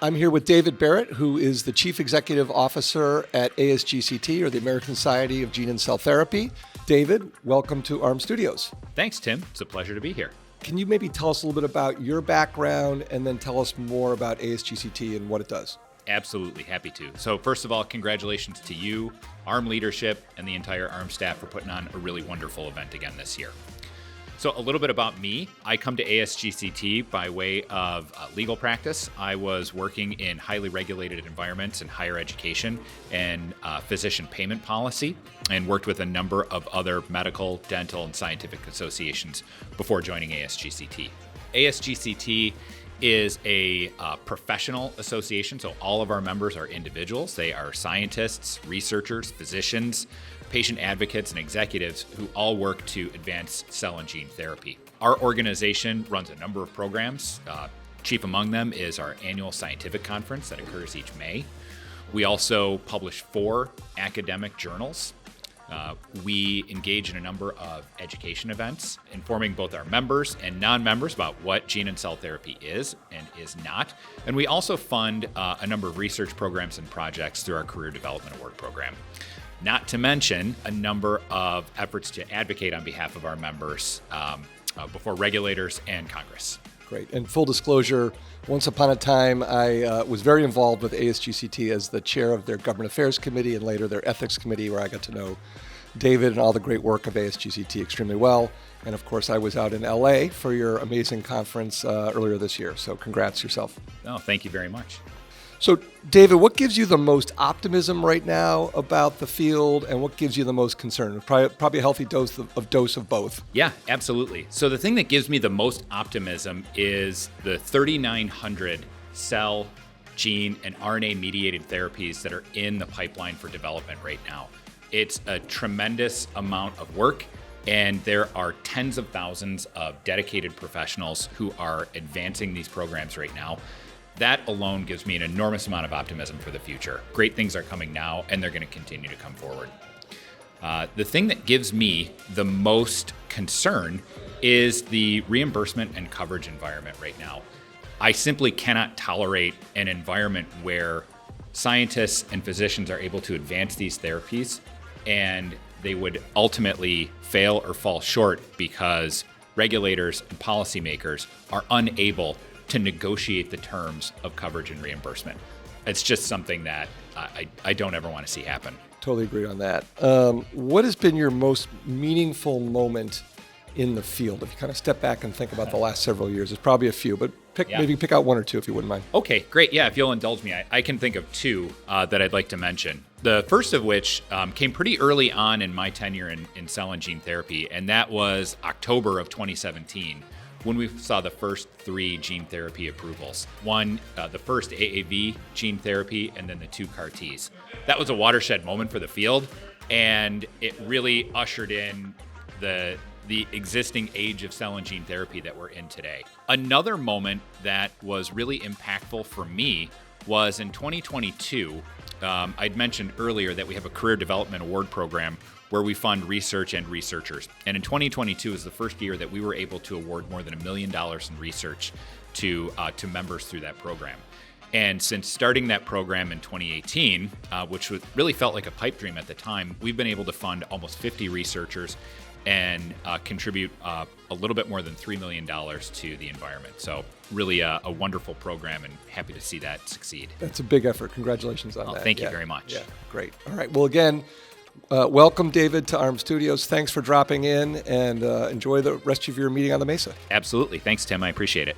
I'm here with David Barrett, who is the Chief Executive Officer at ASGCT, or the American Society of Gene and Cell Therapy. David, welcome to ARM Studios. Thanks, Tim. It's a pleasure to be here. Can you maybe tell us a little bit about your background and then tell us more about ASGCT and what it does? Absolutely, happy to. So first of all, congratulations to you, ARM leadership, and the entire ARM staff for putting on a really wonderful event again this year. So a little bit about me. I come to ASGCT by way of legal practice. I was working in highly regulated environments in higher education and physician payment policy, and worked with a number of other medical, dental, and scientific associations before joining ASGCT. ASGCT is a professional association, so all of our members are individuals. They are scientists, researchers, physicians, patient advocates, and executives who all work to advance cell and gene therapy. Our organization runs a number of programs. Chief among them is our annual scientific conference that occurs each May. We also publish 4 academic journals. We engage in a number of education events, informing both our members and non-members about what gene and cell therapy is and is not. And we also fund a number of research programs and projects through our Career Development Award program. Not to mention a number of efforts to advocate on behalf of our members before regulators and Congress. Great. And full disclosure, once upon a time, I was very involved with ASGCT as the chair of their Government Affairs Committee and later their Ethics Committee, where I got to know David and all the great work of ASGCT extremely well. And of course, I was out in LA for your amazing conference earlier this year. So congrats yourself. Oh, thank you very much. So, David, what gives you the most optimism right now about the field, and what gives you the most concern? Probably a healthy dose of both. Yeah, absolutely. So the thing that gives me the most optimism is the 3,900 cell, gene, and RNA-mediated therapies that are in the pipeline for development right now. It's a tremendous amount of work, and there are tens of thousands of dedicated professionals who are advancing these programs right now. That alone gives me an enormous amount of optimism for the future. Great things are coming now, and they're going to continue to come forward. The thing that gives me the most concern is the reimbursement and coverage environment right now. I simply cannot tolerate an environment where scientists and physicians are able to advance these therapies, and they would ultimately fail or fall short because regulators and policymakers are unable to negotiate the terms of coverage and reimbursement. It's just something that I don't ever want to see happen. Totally agree on that. What has been your most meaningful moment in the field? If you kind of step back and think about the last several years, there's probably a few, but maybe pick out one or two if you wouldn't mind. Okay, great. Yeah, if you'll indulge me, I can think of 2 that I'd like to mention. The first of which came pretty early on in my tenure in cell and gene therapy, and that was October of 2017. When we saw the first 3 gene therapy approvals. One, the first AAV gene therapy, and then the 2 CAR-Ts. That was a watershed moment for the field, and it really ushered in the existing age of cell and gene therapy that we're in today. Another moment that was really impactful for me was in 2022. I'd mentioned earlier that we have a Career Development Award program where we fund research and researchers. And in 2022 is the first year that we were able to award more than $1 million in research to members through that program. And since starting that program in 2018, which really felt like a pipe dream at the time, we've been able to fund almost 50 researchers and contribute a little bit more than $3 million to the environment. So really a wonderful program, and happy to see that succeed. That's a big effort. Congratulations on that. Thank you very much. Yeah, great. All right. Well, again, welcome, David, to ARM Studios. Thanks for dropping in, and enjoy the rest of your meeting on the Mesa. Absolutely. Thanks, Tim. I appreciate it.